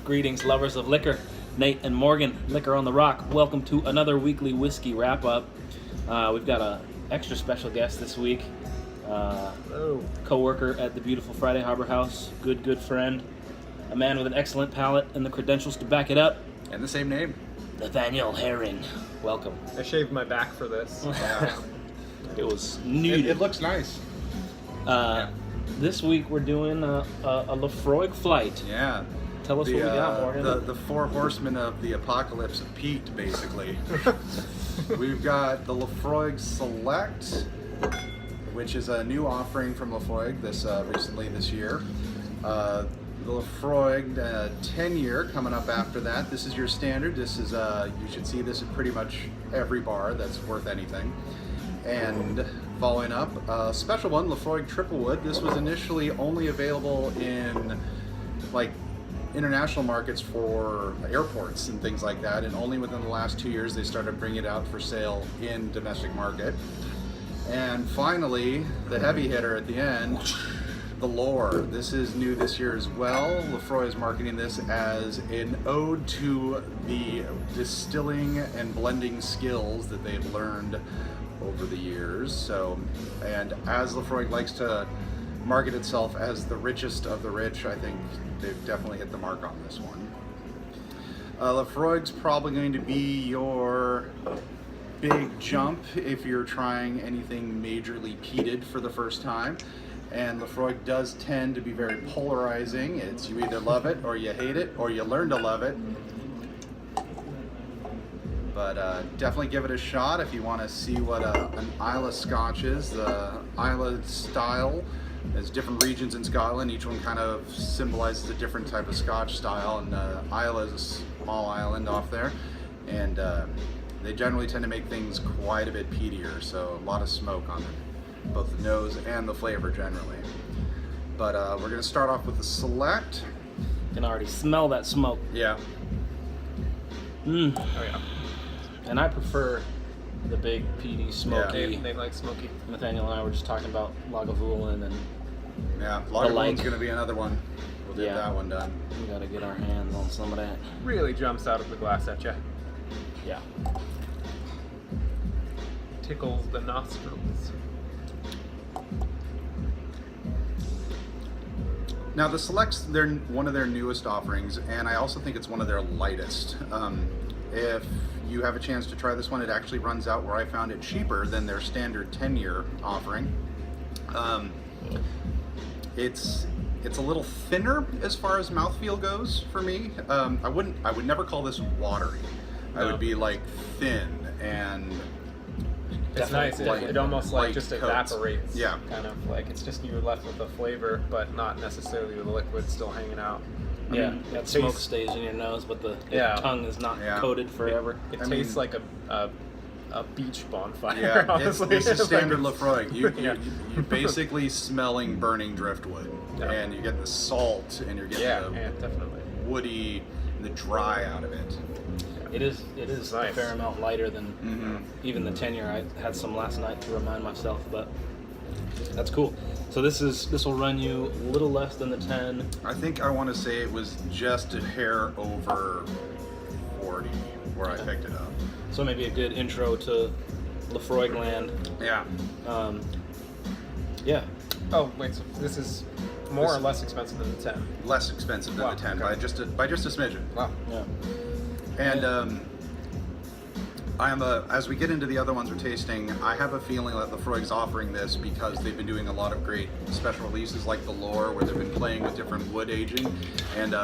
Greetings, lovers of liquor. Nate and Morgan, Liquor on the Rock. Welcome to another weekly whiskey wrap-up. We've got an extra special guest this week. Co-worker at the beautiful Friday Harbor House. Good friend. A man with an excellent palate and the credentials to back it up. And the same name. Nathaniel Herring. Welcome. I shaved my back for this. It was nude. It looks nice. This week we're doing a Laphroaig flight. Yeah. Tell us what we got, Morgan. The Four Horsemen of the Apocalypse of Pete, basically. We've got the Laphroaig Select, which is a new offering from Laphroaig recently this year. The Laphroaig 10-year coming up after that. This is your standard. This is you should see this at pretty much every bar that's worth anything. And following up, a special one, Laphroaig Triple Wood. This was initially only available in international markets for airports and things like that, and only within the last 2 years they started bringing it out for sale in domestic market. And finally, the heavy hitter at the end, the Lore. This is new this year as well. Laphroaig is marketing this as an ode to the distilling and blending skills that they've learned over the years. So, and as Laphroaig likes to market itself as the richest of the rich, I think they've definitely hit the mark on this one. Laphroaig's probably going to be your big jump if you're trying anything majorly peated for the first time. And Laphroaig does tend to be very polarizing. It's you either love it or you hate it, or you learn to love it. But definitely give it a shot if you want to see what an Islay Scotch is. The Islay style, there's different regions in Scotland. Each one kind of symbolizes a different type of Scotch style. And Islay is a small island off there. And they generally tend to make things quite a bit peatier. So a lot of smoke on both the nose and the flavor generally. But we're going to start off with the Select. You can already smell that smoke. Yeah. Oh yeah. And I prefer the big, peaty, smoky. They like smoky. Nathaniel and I were just talking about Lagavulin and yeah, Lagavulin's going to be another one. We'll get that one done. We got to get our hands on some of that. Really jumps out of the glass at you. Yeah. Tickles the nostrils. Now the Select's one of their newest offerings, and I also think it's one of their lightest. If you have a chance to try this one, it actually runs out where I found it cheaper than their standard 10-year offering. It's a little thinner as far as mouthfeel goes for me. I would never call this watery. No. I would be like thin and it's nice. It almost like just coats. Evaporates. Yeah. Kind of like it's just you're left with the flavor, but not necessarily the liquid still hanging out. Yeah, that smoke stays in your nose, but the tongue is not coated forever. It tastes like a beach bonfire. Yeah, honestly. it's a standard Laphroaig. You're basically smelling burning driftwood, and you get the salt, and you're getting the definitely woody, the dry out of it. It is nice. A fair amount lighter than even the 10-year. I had some last night to remind myself, but that's cool. So this will run you a little less than the 10. I think I want to say it was just a hair over 40 where I picked it up. So maybe a good intro to Laphroaig land. Yeah. Yeah. Oh wait, so this is more or less expensive than the 10? Less expensive than the 10 by just a smidgen. Wow. Yeah. And as we get into the other ones we're tasting, I have a feeling that Laphroaig's offering this because they've been doing a lot of great special releases like the Lore, where they've been playing with different wood aging, and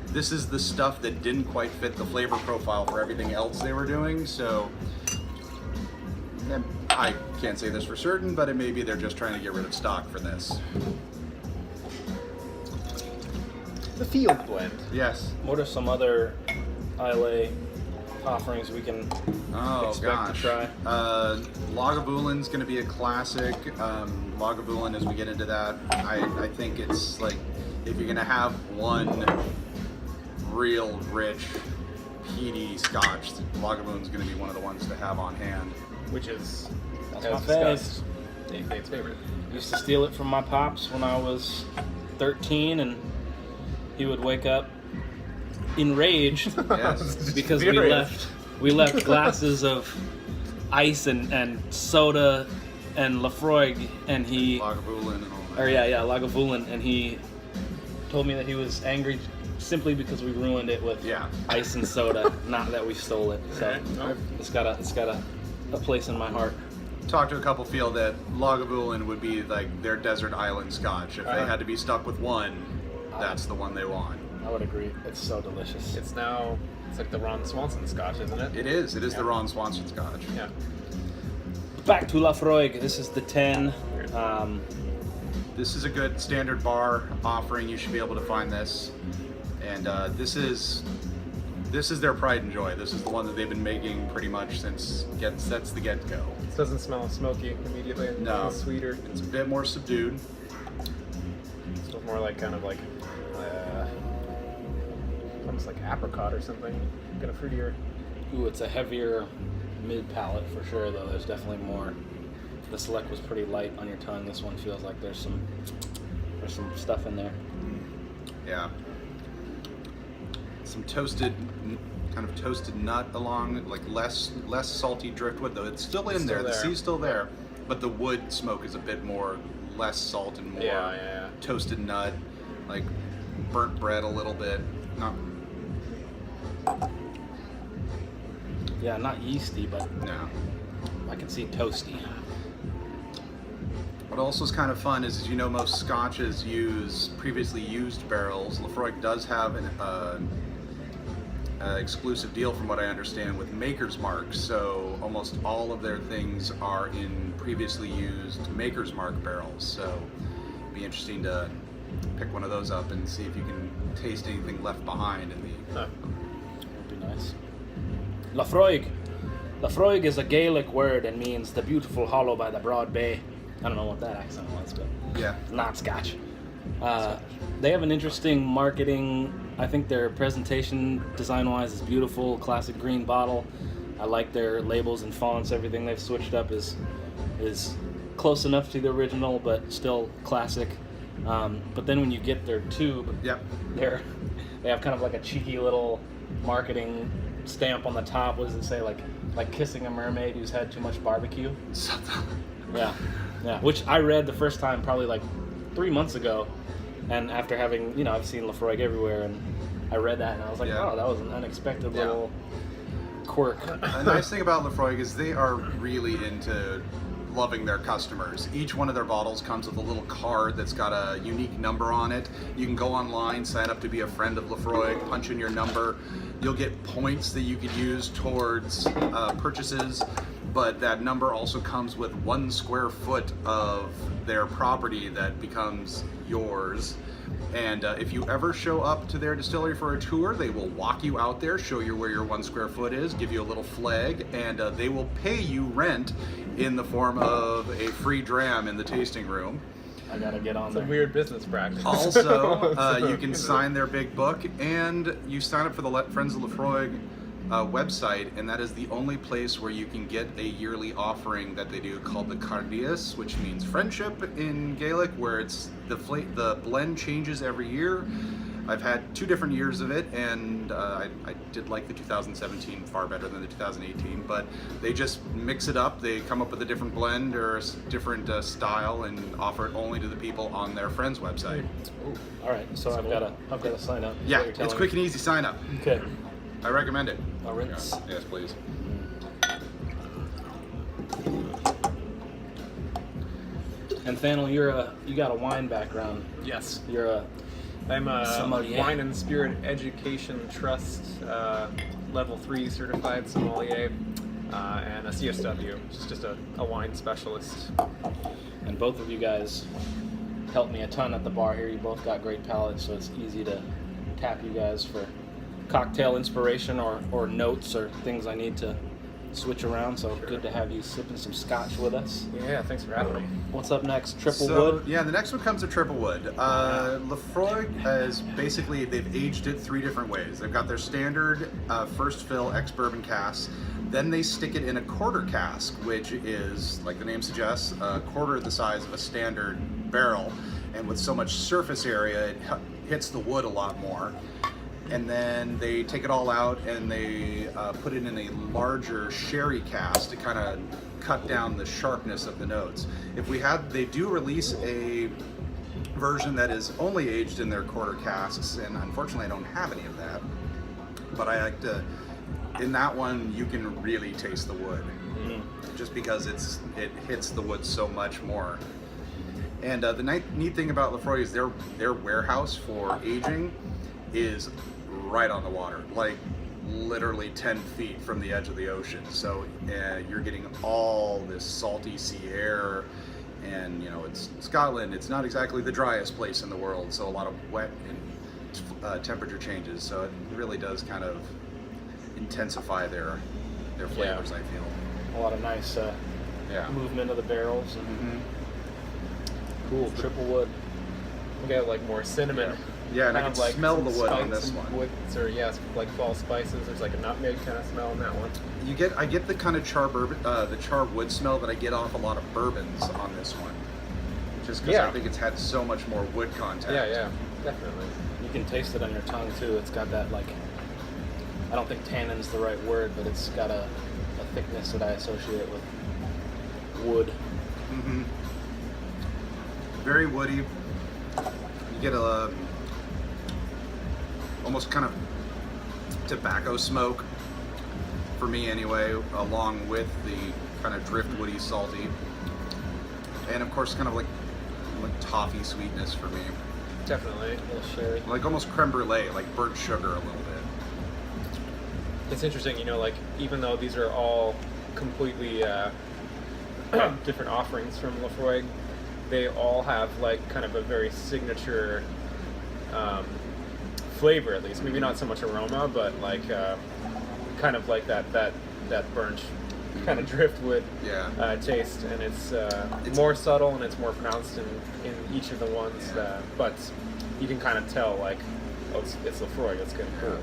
this is the stuff that didn't quite fit the flavor profile for everything else they were doing. So I can't say this for certain, but it may be they're just trying to get rid of stock for this. The field blend. Yes. What are some other Islay offerings we can expect to try? Lagavulin's going to be a classic. Lagavulin, as we get into that, I think it's like if you're going to have one real rich, peaty Scotch, Lagavulin's going to be one of the ones to have on hand. Which is, that's as my discussed, Nate's favorite. Used to steal it from my pops when I was 13, and he would wake up enraged Yes. because Furious. we left glasses of ice and soda and Laphroaig, and he Lagavulin and all that. Lagavulin, and he told me that he was angry simply because we ruined it with Yeah. ice and soda, not that we stole it. So Alright, well. it's got a place in my heart. Talked to a couple, feel that Lagavulin would be like their desert island scotch. If they had to be stuck with one, that's the one they want. I would agree. It's so delicious. It's like the Ron Swanson scotch, isn't it? It is the Ron Swanson scotch. Yeah. Back to Laphroaig. This is the 10. This is a good standard bar offering. You should be able to find this. And this is their pride and joy. This is the one that they've been making pretty much since the get-go. It doesn't smell smoky immediately. No. It's sweeter. It's a bit more subdued. It smells more like almost like apricot or something. Kind of fruitier. Ooh, it's a heavier mid palate for sure, though. There's definitely more. The Select was pretty light on your tongue. This one feels like there's some stuff in there. Yeah. Some toasted nut along, like less salty driftwood, though it's still in there. The C's still there, but the wood smoke is a bit less salt and more Yeah. toasted nut, like burnt bread a little bit. Not Yeah, not yeasty, but no. I can see toasty. What also is kind of fun is, as you know, most scotches use previously used barrels. Laphroaig does have an exclusive deal, from what I understand, with Maker's Mark. So almost all of their things are in previously used Maker's Mark barrels. So it'd be interesting to pick one of those up and see if you can taste anything left behind in the. Huh. Would be nice. Laphroaig. Laphroaig is a Gaelic word and means the beautiful hollow by the broad bay. I don't know what that accent was, but Yeah. not Scotch. They have an interesting marketing. I think their presentation, design-wise, is beautiful. Classic green bottle. I like their labels and fonts. Everything they've switched up is close enough to the original, but still classic. But then when you get their tube, Yep. they have kind of like a cheeky little marketing stamp on the top. What does it say? Like kissing a mermaid who's had too much barbecue. Yeah. Which I read the first time probably like 3 months ago, and after having, I've seen Laphroaig everywhere, and I read that and I was like, oh, that was an unexpected little quirk. A nice thing about Laphroaig is they are really into loving their customers. Each one of their bottles comes with a little card that's got a unique number on it. You can go online, sign up to be a friend of Laphroaig, punch in your number. You'll get points that you could use towards purchases, but that number also comes with 1 square foot of their property that becomes yours. And if you ever show up to their distillery for a tour, they will walk you out there, show you where your 1 square foot is, give you a little flag, and they will pay you rent in the form of a free dram in the tasting room. I gotta get on It's there. a weird business practice. Also, you can sign their big book, and you sign up for the Friends of Laphroaig website, and that is the only place where you can get a yearly offering that they do called the Cardias, which means friendship in Gaelic, where it's the blend changes every year. I've had 2 different years of it, and I did like the 2017 far better than the 2018, but they just mix it up. They come up with a different blend or a different style and offer it only to the people on their friends website. All right, so I've got to sign up. is Yeah, what you're it's telling quick and easy sign up. me. Okay. I recommend it. I'll rinse. Yes, please. And Nathaniel, you got a wine background. Yes. I'm a sommelier. Wine and Spirit Education Trust Level 3 certified sommelier and a CSW, which is just a wine specialist. And both of you guys helped me a ton at the bar here. You both got great palates, so it's easy to tap you guys for cocktail inspiration or notes or things I need to switch around. So good to have you sipping some scotch with us. Yeah, thanks for having me. What's up next? Triple So, wood? yeah, the next one comes to triple wood. Laphroaig has basically, they've aged it 3 different ways. They've got their standard first fill ex-bourbon cask. Then they stick it in a quarter cask, which is, like the name suggests, a quarter the size of a standard barrel. And with so much surface area, it hits the wood a lot more. and then they take it all out and they put it in a larger sherry cask to kind of cut down the sharpness of the notes. They do release a version that is only aged in their quarter casks, and unfortunately I don't have any of that. But I like to, in that one, you can really taste the wood, just because it hits the wood so much more. And the neat thing about Laphroaig is their warehouse for aging is right on the water, like literally 10 feet from the edge of the ocean. So you're getting all this salty sea air, and it's Scotland. It's not exactly the driest place in the world, so a lot of wet and temperature changes. So it really does kind of intensify their flavors. I feel a lot of nice movement of the barrels. And cool triple wood. We got like more cinnamon. Yeah, and I can like smell the wood on spice this and one. Woods, or like fall spices. There's like a nutmeg kind of smell in that one. I get the kind of the char wood smell that I get off a lot of bourbons on this one, just because I think it's had so much more wood contact. Yeah, definitely. You can taste it on your tongue too. It's got that, like, I don't think tannin's the right word, but it's got a thickness that I associate with wood. Very woody. You get a almost kind of tobacco smoke, for me anyway, along with the kind of driftwoody salty, and of course kind of like toffee sweetness for me. Definitely. A little sherry. Like almost creme brulee, like burnt sugar a little bit. It's interesting, like even though these are all completely different offerings from Laphroaig, they all have like kind of a very signature flavor, at least. Maybe not so much aroma, but like kind of like that burnt kind of driftwood taste, and it's more subtle and it's more pronounced in each of the ones. But you can kind of tell like, oh, it's Laphroaig. It's kind of cool.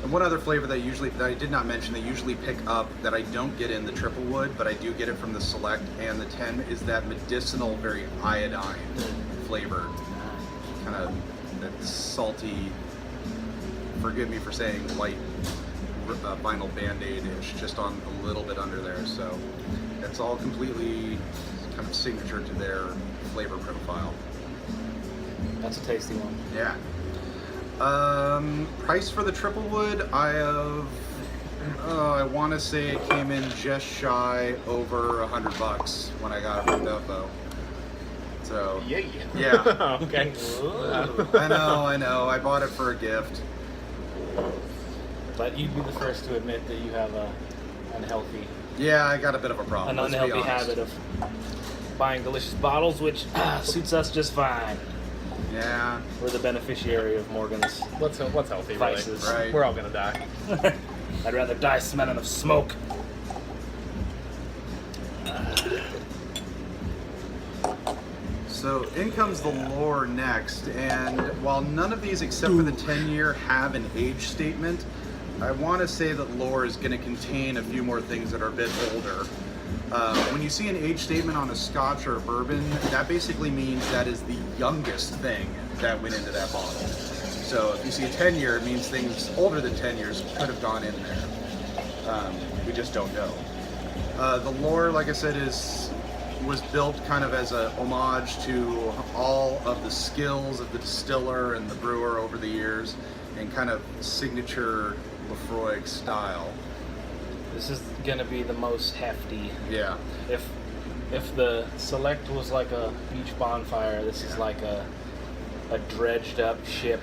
And one other flavor that I did not mention, they usually pick up that I don't get in the triple wood, but I do get it from the Select and the 10, is that medicinal, very iodine flavor. Kind of that salty, forgive me for saying light vinyl Band-Aid-ish, just on a little bit under there. So it's all completely kind of signature to their flavor profile. That's a tasty one. Yeah. Price for the triple wood, I want to say it came in just shy over $100 when I got it from Dufo. So yeah. Okay. I know. I bought it for a gift. But you'd be the first to admit that you have a unhealthy. Yeah, I got a bit of a problem. An unhealthy habit of buying delicious bottles, which suits us just fine. Yeah. We're the beneficiary of Morgan's What's healthy, vices. really? Right. We're all gonna die. I'd rather die smelling of smoke. So in comes the lore next, and while none of these except for the 10-year have an age statement, I want to say that lore is going to contain a few more things that are a bit older. When you see an age statement on a Scotch or a bourbon, that basically means that is the youngest thing that went into that bottle. So if you see a 10-year, it means things older than 10 years could have gone in there. We just don't know. The lore, like I said, was built kind of as a homage to all of the skills of the distiller and the brewer over the years, and kind of signature Laphroaig style. This is gonna be the most hefty. Yeah. If the Select was like a beach bonfire, this is like a dredged up ship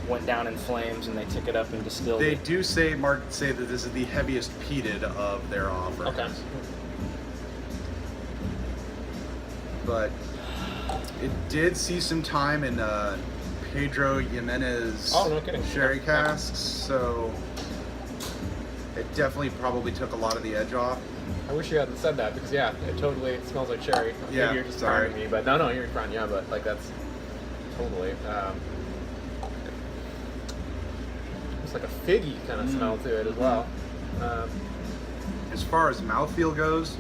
went down in flames, and they took it up and distilled They it. do say that this is the heaviest peated of their offerings. Okay. But it did see some time in Pedro Jimenez Oh, no kidding. sherry Yeah. casks, so it definitely probably took a lot of the edge off. I wish you hadn't said that, because it smells like cherry. Yeah, Maybe you're just sorry. priming me, but no, you're fine. Yeah, but like that's totally. It's like a figgy kind of smell to it as well. As far as mouthfeel goes,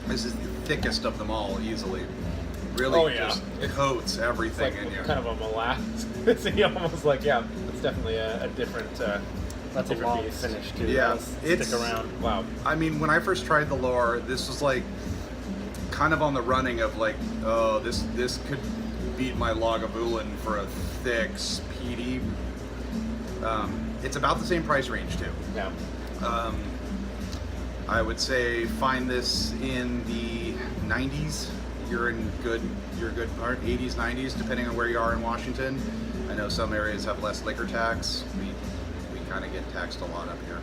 this is the thickest of them all, easily. Really, just coats It's everything like in you. kind of a molasses. Almost like it's It's definitely a different. That's a different long beast. finish too. Yeah, That'll stick around. Wow. I mean, when I first tried the lore, this was like kind of on the running of like, oh, this could beat my Lagavulin for a thick, peaty. It's about the same price range too. Yeah. I would say find this in the 90s. You're good part, 80s, 90s, depending on where you are in Washington. I know some areas have less liquor tax. We kind of get taxed a lot up here.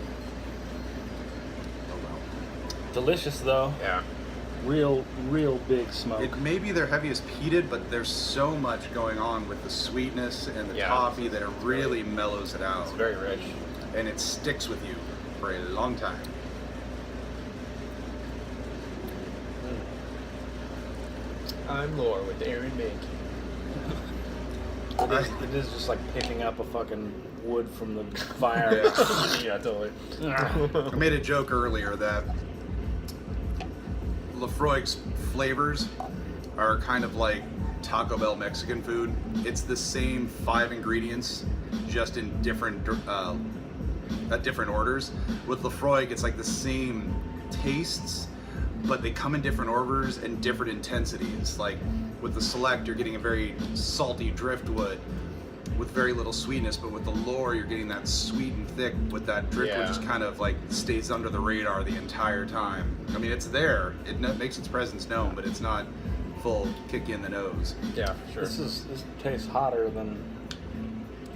Oh well. Delicious though. Yeah. Real big smoke. It may be their heaviest peated, but there's so much going on with the sweetness and the toffee that it really mellows it out. It's very rich. And it sticks with you for a long time. I'm Lore with Aaron Mankey. It is just like picking up a fucking wood from the fire. Yeah, totally. I made a joke earlier that Laphroaig's flavors are kind of like Taco Bell Mexican food. It's the same 5 ingredients, just in different orders. With Laphroaig, it's like the same tastes, but they come in different orders and different intensities. Like with the Select, you're getting a very salty driftwood with very little sweetness, but with the Lore, you're getting that sweet and thick with that driftwood just kind of like stays under the radar the entire time. I mean, it's there. It makes its presence known, but it's not full kick you in the nose. Yeah, for sure. This tastes hotter than.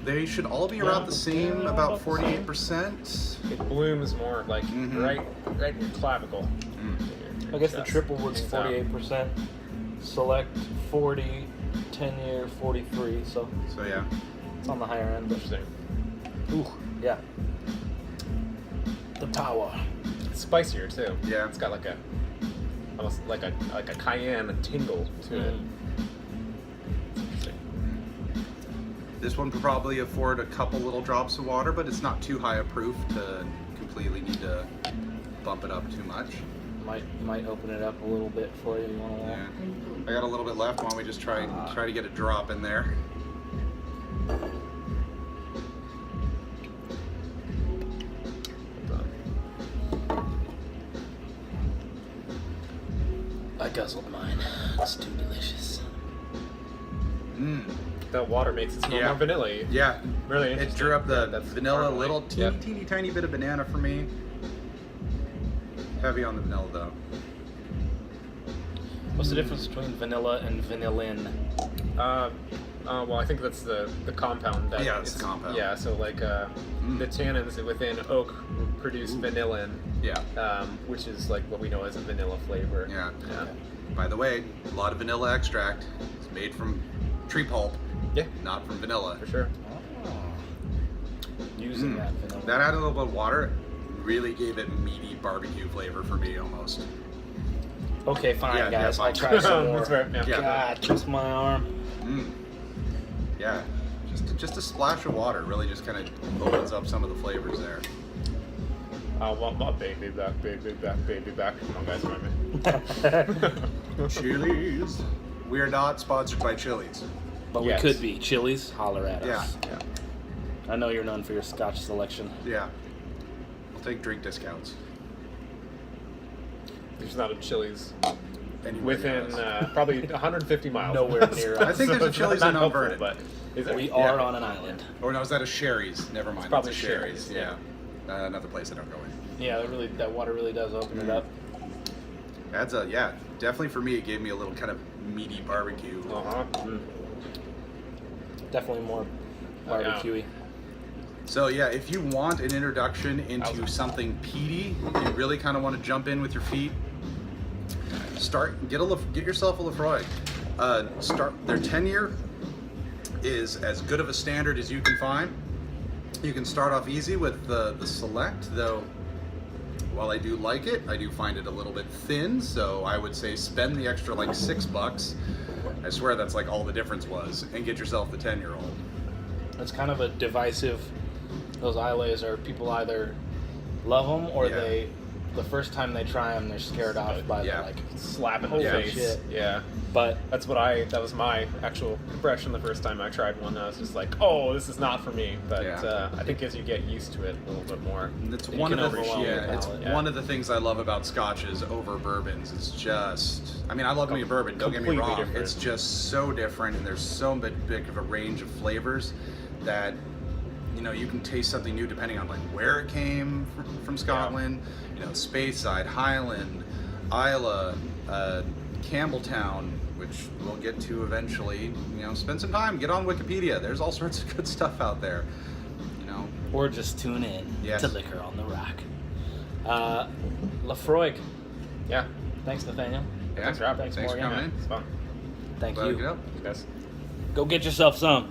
They should all be around the same, about 48%. It blooms more like right in your clavicle. I guess the triple wood's 48%, Select 40, 10-year 43. So Yeah, it's on the higher end. Interesting. Ooh, yeah. The power. It's spicier too. Yeah. It's got almost like a cayenne tingle to it. It's interesting. this one could probably afford a couple little drops of water, but it's not too high a proof to completely need to bump it up too much. Might open it up a little bit for you. You want to? Yeah. I got a little bit left. Why don't we just try to get a drop in there? I guzzled mine. It's too delicious. That water makes it smell more vanilla-y. Yeah. Really It interesting. drew up the That's vanilla, part of little it. teeny tiny bit of banana for me. Heavy on the vanilla though. What's the difference between vanilla and vanillin? Well, I think that's the compound. That Yeah, it's the compound. Yeah, so like the tannins within oak produce vanillin, which is like what we know as a vanilla flavor. Yeah. Yeah. By the way, a lot of vanilla extract is made from tree pulp, Yeah, not from vanilla. for sure. Using that vanilla. That added a little bit of water, really gave it meaty barbecue flavor for me almost. Okay, fine, Yeah, guys. fine. I'll try some more. That's fair. Yeah. God, twist my arm. Yeah, just a splash of water really just kind of opens up some of the flavors there. I want my baby back, baby back, baby back. Come on, guys, remember. Chili's. We are not sponsored by Chili's. But Yes. we could be. Chili's, holler at Yeah, us. Yeah. I know you're known for your Scotch selection. yeah. We'll take drink discounts. There's not a Chili's Anywhere within else. probably 150 miles. Nowhere near us. I think there's a it's Chili's not in helpful, Alberta. but is there? We Yeah. are on an island. Or no, is that a Sherry's? Never mind. probably It's a Sherry's. Sherry's, Yeah. Another place I don't go in. Yeah, that water really does open it up. That's definitely for me. It gave me a little kind of meaty barbecue. Definitely more barbecuey. So yeah, if you want an introduction into something peaty, you really kind of want to jump in with your feet. Get yourself a Laphroaig. Their 10-year is as good of a standard as you can find. You can start off easy with the Select, though. While I do like it, I do find it a little bit thin. So I would say spend the extra like $6. I swear that's like all the difference was, and get yourself the 10-year-old. It's kind of a divisive. Those Isleys are people either love them or Yeah. they the first time they try them, they're scared off by Yeah. the like. Slap in the Holy face. shit. Yeah. But That was my actual impression the first time I tried one. I was just like, oh, this is not for me. But Yeah. I think as you get used to it a little bit more, It's You one can of the overwhelm your it's palate. Yeah. one of the things I love about scotches over bourbons. It's just, I mean, I love me a bourbon. Don't get me Completely wrong. different. It's just so different, and there's so big of a range of flavors that you can taste something new depending on like where it came from Scotland. Speyside, Highland, Islay, Campbelltown, which we'll get to eventually. Spend some time, get on Wikipedia. There's all sorts of good stuff out there. or just tune in Yes. to Liquor on the Rock. Laphroaig. yeah. Thanks, Nathaniel. Yeah, Thanks for having me. Thanks, Thanks for Morgan. coming in. It's fun. Thank Glad to you. get up. Thanks, guys. Go get yourself some.